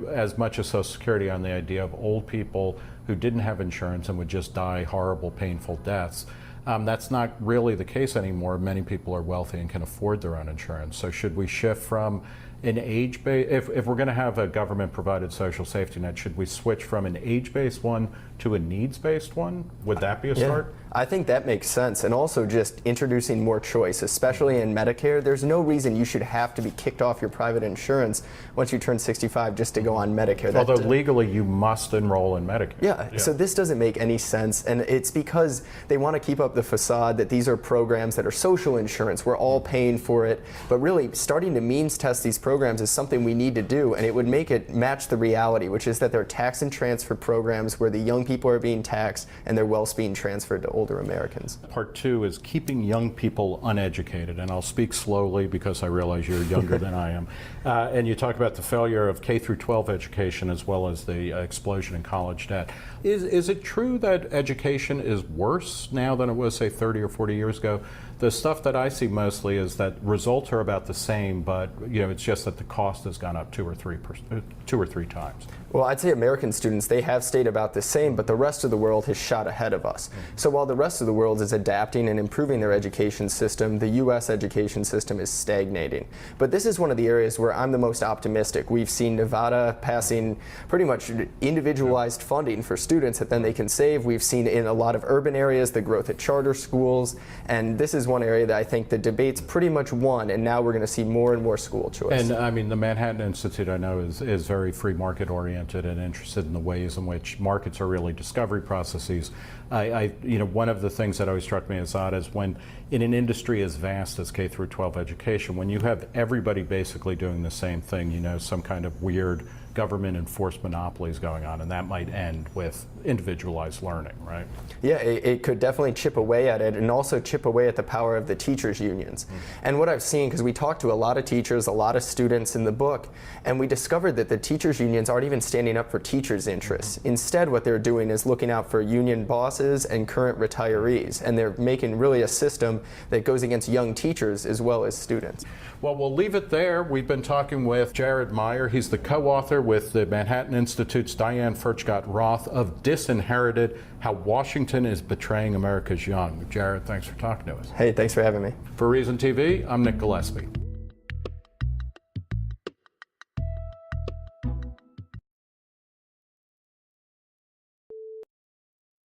as much as Social Security on the idea of old people who didn't have insurance and would just die horrible, painful deaths. That's not really the case anymore. Many people are wealthy and can afford their own insurance. So should we shift from an age-based, if we're going to have a government-provided social safety net, should we switch from an age-based one to a needs-based one? Would that be a start? I think that makes sense, and also just introducing more choice, especially in Medicare. There's no reason you should have to be kicked off your private insurance once you turn 65 just to go on Medicare. Although legally you must enroll in Medicare. Yeah, so this doesn't make any sense, and it's because they want to keep up the facade that these are programs that are social insurance. We're all paying for it, but really starting to means test these programs is something we need to do, and it would make it match the reality, which is that they're tax and transfer programs where the young people are being taxed and their wealth being transferred to older Americans. Part two is keeping young people uneducated, and I'll speak slowly because I realize you're younger than I am. And you talk about the failure of K through 12 education as well as the explosion in college debt. Is it true that education is worse now than it was, say, 30 or 40 years ago? The stuff that I see mostly is that results are about the same, but it's just that the cost has gone up 2 or 3 times. Well, I'd say American students, they have stayed about the same, but the rest of the world has shot ahead of us. So while the rest of the world is adapting and improving their education system, the U.S. education system is stagnating. But this is one of the areas where I'm the most optimistic. We've seen Nevada passing pretty much individualized funding for students that then they can save. We've seen in a lot of urban areas the growth at charter schools, and this is one area that I think the debate's pretty much won, and now we're going to see more and more school choice. And I mean, the Manhattan Institute, I know, is very free market oriented and interested in the ways in which markets are really discovery processes. One of the things that always struck me as odd is when in an industry as vast as K through 12 education, when you have everybody basically doing the same thing, some kind of weird government enforced monopolies going on, and that might end with individualized learning, right? Yeah, it could definitely chip away at it, and also chip away at the power of the teachers' unions. And what I've seen, because we talked to a lot of teachers, a lot of students in the book, and we discovered that the teachers' unions aren't even standing up for teachers' interests. Instead, what they're doing is looking out for union bosses and current retirees, and they're making really a system that goes against young teachers as well as students. Well, we'll leave it there. We've been talking with Jared Meyer. He's the co-author with the Manhattan Institute's Diana Furchtgott-Roth of Disinherited, How Washington is Betraying America's Young. Jared, thanks for talking to us. Hey, thanks for having me. For Reason TV, I'm Nick Gillespie.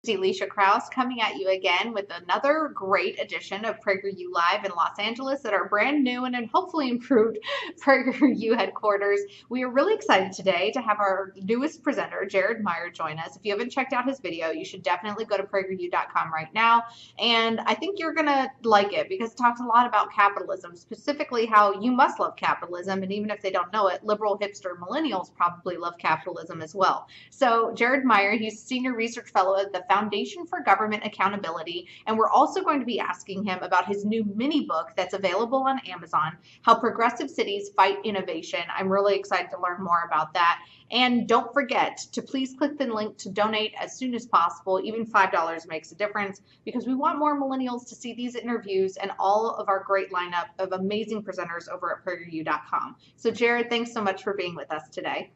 Alicia Krause coming at you again with another great edition of PragerU Live in Los Angeles at our brand new and hopefully improved PragerU headquarters. We are really excited today to have our newest presenter, Jared Meyer, join us. If you haven't checked out his video, you should definitely go to PragerU.com right now. And I think you're going to like it because it talks a lot about capitalism, specifically how you must love capitalism. And even if they don't know it, liberal hipster millennials probably love capitalism as well. So Jared Meyer, he's Senior Research Fellow at the Foundation for Government Accountability, and we're also going to be asking him about his new mini book that's available on Amazon, How Progressive Cities Fight Innovation. I'm really excited to learn more about that. And don't forget to please click the link to donate as soon as possible. Even $5 makes a difference because we want more millennials to see these interviews and all of our great lineup of amazing presenters over at PragerU.com. So Jared, thanks so much for being with us today.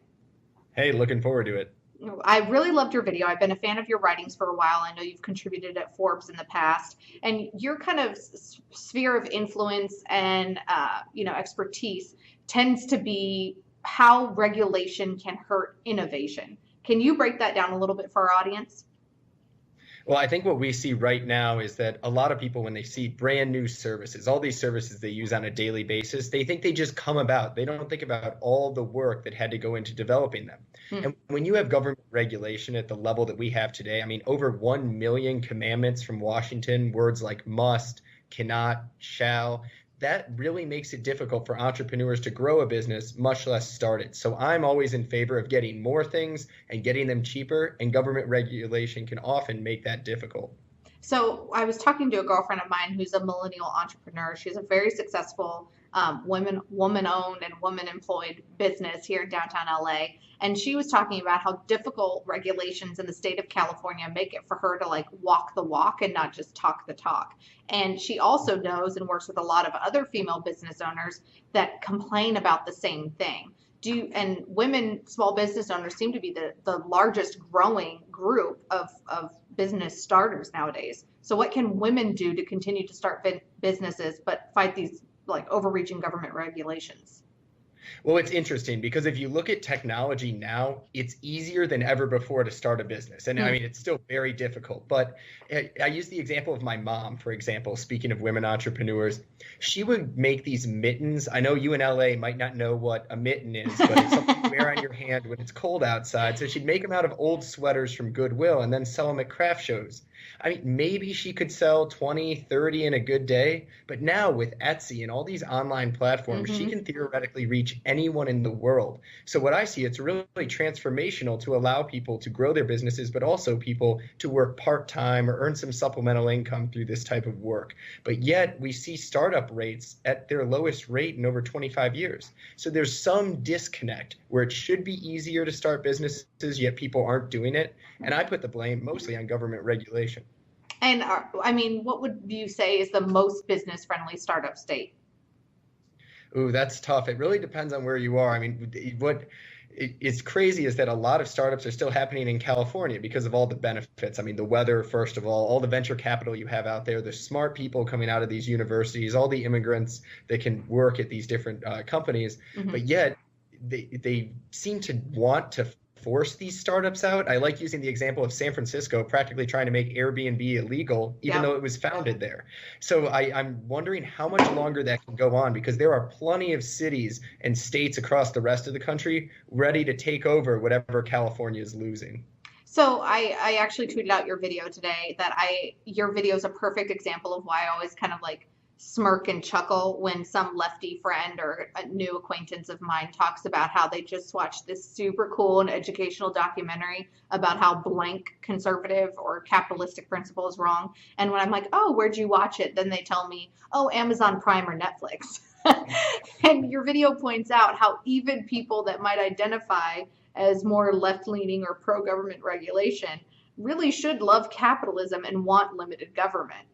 Hey, looking forward to it. I really loved your video. I've been a fan of your writings for a while. I know you've contributed at Forbes in the past, and your kind of sphere of influence and expertise tends to be how regulation can hurt innovation. Can you break that down a little bit for our audience? Well, I think what we see right now is that a lot of people, when they see brand new services, all these services they use on a daily basis, they think they just come about. They don't think about all the work that had to go into developing them. And when you have government regulation at the level that we have today, I mean, over 1 million commandments from Washington, words like must, cannot, shall, that really makes it difficult for entrepreneurs to grow a business, much less start it. So I'm always in favor of getting more things and getting them cheaper, and government regulation can often make that difficult. So I was talking to a girlfriend of mine who's a millennial entrepreneur. She's a very successful woman-owned and woman-employed business here in downtown LA. And she was talking about how difficult regulations in the state of California make it for her to like walk the walk and not just talk the talk. And she also knows and works with a lot of other female business owners that complain about the same thing. And women small business owners seem to be the largest growing group of business starters nowadays. So what can women do to continue to start businesses but fight these like overreaching government regulations? Well, it's interesting because if you look at technology now, it's easier than ever before to start a business. And I mean, it's still very difficult. But I use the example of my mom, for example, speaking of women entrepreneurs. She would make these mittens. I know you in LA might not know what a mitten is, but it's something you wear on your hand when it's cold outside. So she'd make them out of old sweaters from Goodwill and then sell them at craft shows. I mean, maybe she could sell 20, 30 in a good day, but now with Etsy and all these online platforms, she can theoretically reach anyone in the world. So what I see, it's really transformational to allow people to grow their businesses, but also people to work part-time or earn some supplemental income through this type of work. But yet we see startup rates at their lowest rate in over 25 years. So there's some disconnect where it should be easier to start businesses, yet people aren't doing it. And I put the blame mostly on government regulation. And I mean, what would you say is the most business-friendly startup state? Ooh, that's tough. It really depends on where you are. I mean, what is crazy is that a lot of startups are still happening in California because of all the benefits. I mean, the weather, first of all the venture capital you have out there, the smart people coming out of these universities, all the immigrants that can work at these different companies. But yet they seem to want to force these startups out. I like using the example of San Francisco practically trying to make Airbnb illegal, even though it was founded there. So I'm wondering how much longer that can go on, because there are plenty of cities and states across the rest of the country ready to take over whatever California is losing. So I actually tweeted out your video today that your video is a perfect example of why I always kind of like smirk and chuckle when some lefty friend or a new acquaintance of mine talks about how they just watched this super cool and educational documentary about how blank conservative or capitalistic principle is wrong. And when I'm like, oh, where'd you watch it? Then they tell me, oh, Amazon Prime or Netflix. And your video points out how even people that might identify as more left-leaning or pro-government regulation really should love capitalism and want limited government.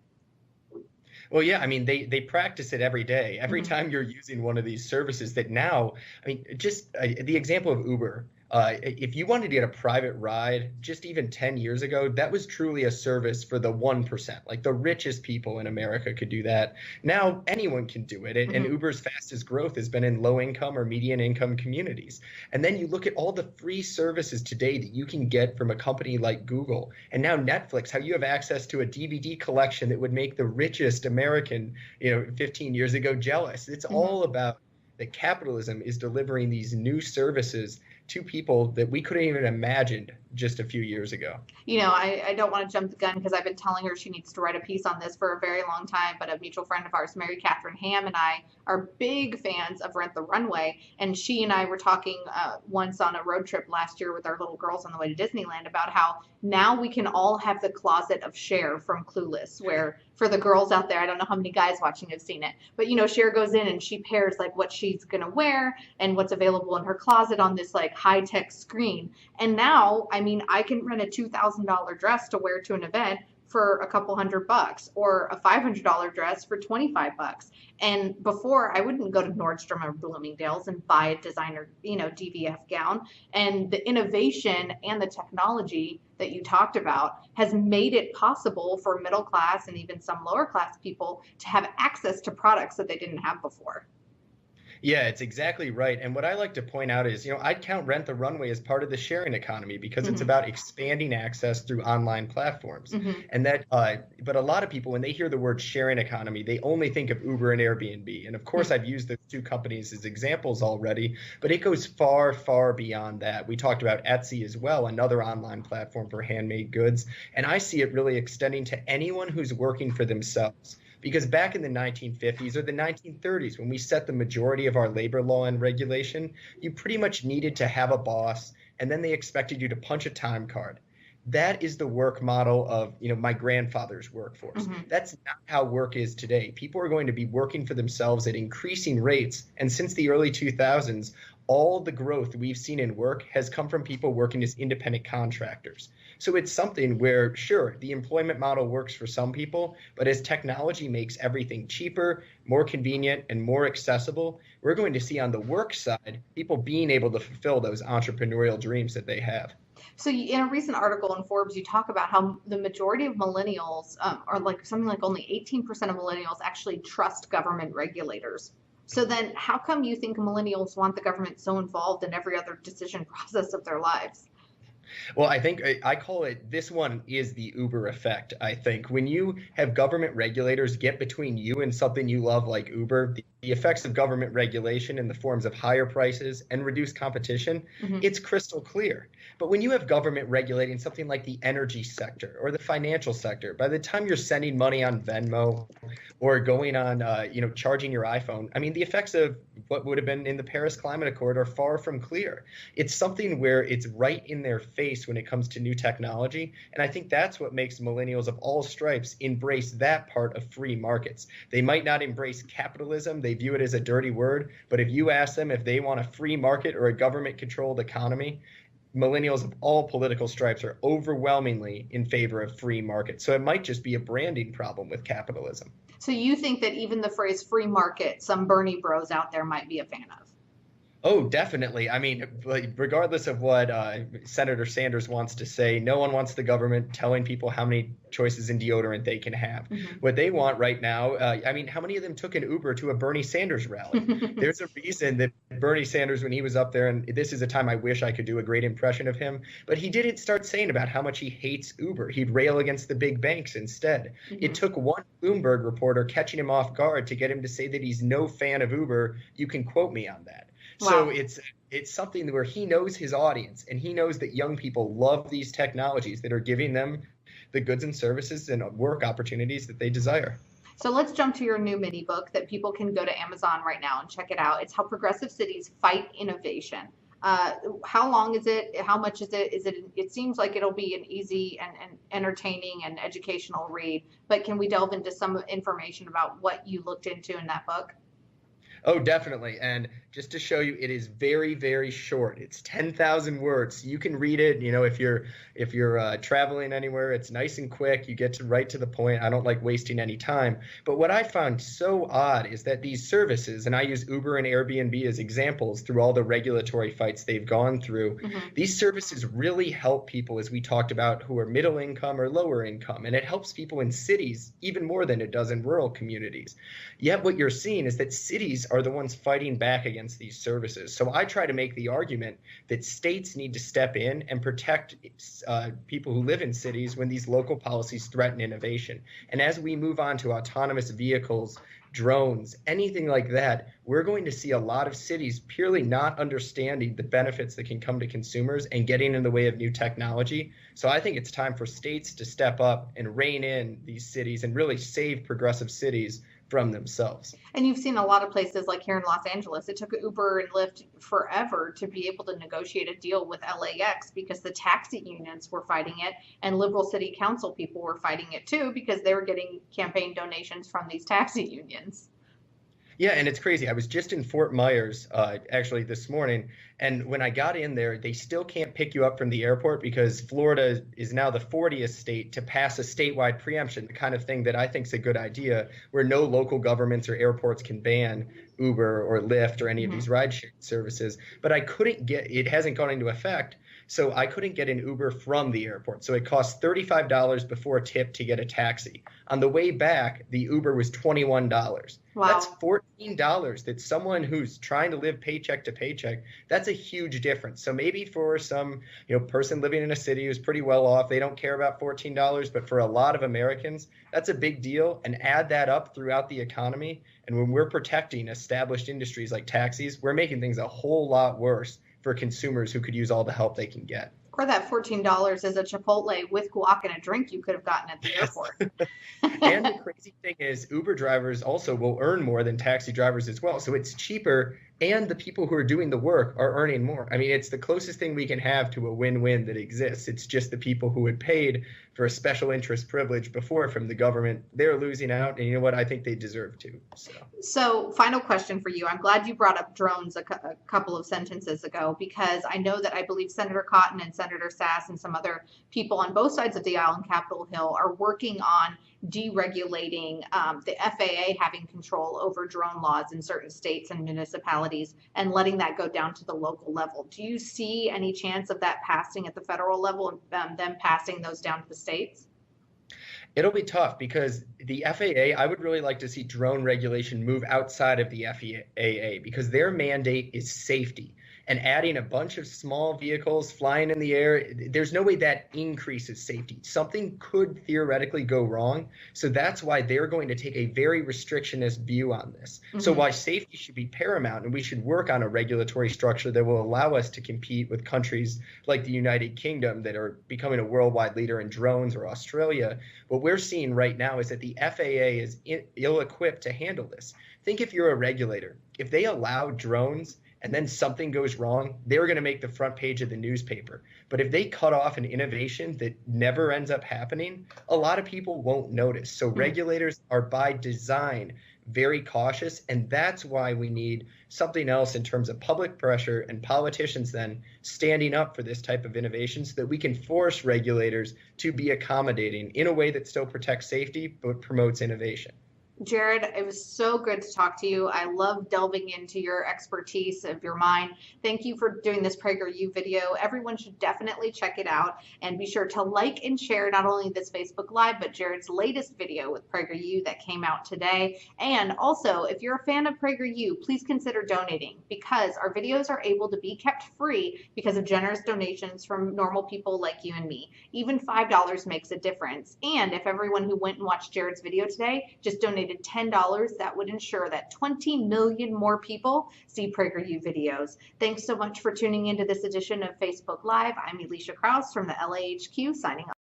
Well, yeah, I mean, they practice it every day. Every time you're using one of these services that now, I mean, just the example of Uber. If you wanted to get a private ride just even 10 years ago, that was truly a service for the 1%. Like the richest people in America could do that. Now anyone can do it. And Uber's fastest growth has been in low income or median income communities. And then you look at all the free services today that you can get from a company like Google. And now Netflix, how you have access to a DVD collection that would make the richest American, 15 years ago jealous. It's all about that capitalism is delivering these new services to people that we couldn't even imagine just a few years ago. I don't want to jump the gun because I've been telling her she needs to write a piece on this for a very long time, but a mutual friend of ours, Mary Catherine Ham, and I are big fans of Rent the Runway, and she and I were talking once on a road trip last year with our little girls on the way to Disneyland about how now we can all have the closet of Cher from Clueless, where for the girls out there, I don't know how many guys watching have seen it, but Cher goes in and she pairs like what she's gonna wear and what's available in her closet on this like high-tech screen. And now, I mean, I can rent a $2,000 dress to wear to an event for a couple $100 or a $500 dress for $25. And before, I wouldn't go to Nordstrom or Bloomingdale's and buy a designer, DVF gown. And the innovation and the technology that you talked about has made it possible for middle class and even some lower class people to have access to products that they didn't have before. Yeah, it's exactly right. And what I like to point out is, I'd count Rent the Runway as part of the sharing economy because it's about expanding access through online platforms. And that, but a lot of people, when they hear the word sharing economy, they only think of Uber and Airbnb. And of course, I've used those two companies as examples already, but it goes far, far beyond that. We talked about Etsy as well, another online platform for handmade goods. And I see it really extending to anyone who's working for themselves. Because back in the 1950s or the 1930s, when we set the majority of our labor law and regulation, you pretty much needed to have a boss, and then they expected you to punch a time card. That is the work model of, my grandfather's workforce. That's not how work is today. People are going to be working for themselves at increasing rates. And since the early 2000s, all the growth we've seen in work has come from people working as independent contractors. So it's something where, sure, the employment model works for some people, but as technology makes everything cheaper, more convenient, and more accessible, we're going to see on the work side, people being able to fulfill those entrepreneurial dreams that they have. So in a recent article in Forbes, you talk about how the majority of millennials, or like something like only 18% of millennials actually trust government regulators. So then how come you think millennials want the government so involved in every other decision process of their lives? Well, I think I call it, this one is the Uber effect. I think when you have government regulators get between you and something you love like Uber, the effects of government regulation in the forms of higher prices and reduced competition, it's crystal clear. But when you have government regulating something like the energy sector or the financial sector, by the time you're sending money on Venmo or going on, charging your iPhone, I mean, the effects of what would have been in the Paris Climate Accord are far from clear. It's something where it's right in their face when it comes to new technology. And I think that's what makes millennials of all stripes embrace that part of free markets. They might not embrace capitalism. They view it as a dirty word. But if you ask them if they want a free market or a government-controlled economy, millennials of all political stripes are overwhelmingly in favor of free markets. So it might just be a branding problem with capitalism. So you think that even the phrase free market, some Bernie bros out there might be a fan of? Oh, definitely. I mean, regardless of what Senator Sanders wants to say, no one wants the government telling people how many choices in deodorant they can have. What they want right now, how many of them took an Uber to a Bernie Sanders rally? There's a reason that Bernie Sanders, when he was up there, and this is a time I wish I could do a great impression of him, but he didn't start saying about how much he hates Uber. He'd rail against the big banks instead. It took one Bloomberg reporter catching him off guard to get him to say that he's no fan of Uber. You can quote me on that. Wow. So it's something where he knows his audience, and he knows that young people love these technologies that are giving them the goods and services and work opportunities that they desire. So let's jump to your new mini book that people can go to Amazon right now and check it out. It's How Progressive Cities Fight Innovation. How long is it? How much is it? It seems like it'll be an easy and entertaining and educational read, but can we delve into some information about what you looked into in that book? Oh, definitely. And just to show you, it is very, very short. It's 10,000 words. You can read it. You know, if you're traveling anywhere, it's nice and quick. You get to right to the point. I don't like wasting any time. But what I found so odd is that these services, and I use Uber and Airbnb as examples through all the regulatory fights they've gone through, these services really help people, as we talked about, who are middle income or lower income. And it helps people in cities even more than it does in rural communities. Yet what you're seeing is that cities are the ones fighting back against these services. So I try to make the argument that states need to step in and protect people who live in cities when these local policies threaten innovation. And as we move on to autonomous vehicles, drones, anything like that, we're going to see a lot of cities purely not understanding the benefits that can come to consumers and getting in the way of new technology. So I think it's time for states to step up and rein in these cities and really save progressive cities from themselves. And you've seen a lot of places like here in Los Angeles, it took Uber and Lyft forever to be able to negotiate a deal with LAX because the taxi unions were fighting it, and liberal city council people were fighting it too because they were getting campaign donations from these taxi unions. Yeah, and it's crazy. I was just in Fort Myers actually this morning, and when I got in there, they still can't pick you up from the airport because Florida is now the 40th state to pass a statewide preemption, the kind of thing that I think is a good idea, where no local governments or airports can ban Uber or Lyft or any of these ride-sharing services. But I couldn't get, it hasn't gone into effect, so I couldn't get an Uber from the airport. So it cost $35 before tip to get a taxi. On the way back, the Uber was $21. Wow. That's $14 that someone who's trying to live paycheck to paycheck, that's a huge difference. So maybe for some person living in a city who's pretty well off, they don't care about $14, but for a lot of Americans, that's a big deal. And add that up throughout the economy. And when we're protecting established industries like taxis, we're making things a whole lot worse for consumers who could use all the help they can get. Or that $14 is a Chipotle with guac and a drink you could have gotten at the airport. And the crazy thing is Uber drivers also will earn more than taxi drivers as well. So it's cheaper, and the people who are doing the work are earning more. I mean, it's the closest thing we can have to a win-win that exists. It's just the people who had paid for a special interest privilege before from the government, they're losing out. And you know what? I think they deserve to. So final question for you. I'm glad you brought up drones a couple of sentences ago, because I know that I believe Senator Cotton and Senator Sass and some other people on both sides of the aisle in Capitol Hill are working on deregulating the FAA having control over drone laws in certain states and municipalities and letting that go down to the local level. Do you see any chance of that passing at the federal level and them passing those down to the states? It'll be tough because the FAA, I would really like to see drone regulation move outside of the FAA because their mandate is safety. And adding a bunch of small vehicles flying in the air, there's no way that increases safety. Something could theoretically go wrong. So that's why they're going to take a very restrictionist view on this. So why safety should be paramount, and we should work on a regulatory structure that will allow us to compete with countries like the United Kingdom that are becoming a worldwide leader in drones, or Australia. What we're seeing right now is that the FAA is ill-equipped to handle this. Think if you're a regulator. If they allow drones and then something goes wrong, they're going to make the front page of the newspaper. But if they cut off an innovation that never ends up happening, a lot of people won't notice. So regulators are by design very cautious, and that's why we need something else in terms of public pressure and politicians then standing up for this type of innovation so that we can force regulators to be accommodating in a way that still protects safety but promotes innovation. Jared, it was so good to talk to you. I love delving into your expertise of your mind. Thank you for doing this PragerU video. Everyone should definitely check it out, and be sure to like and share not only this Facebook Live, but Jared's latest video with PragerU that came out today. And also, if you're a fan of PragerU, please consider donating, because our videos are able to be kept free because of generous donations from normal people like you and me. Even $5 makes a difference. And if everyone who went and watched Jared's video today just donated $10, that would ensure that 20 million more people see PragerU videos. Thanks so much for tuning into this edition of Facebook Live. I'm Elisha Krause from the LAHQ, signing off.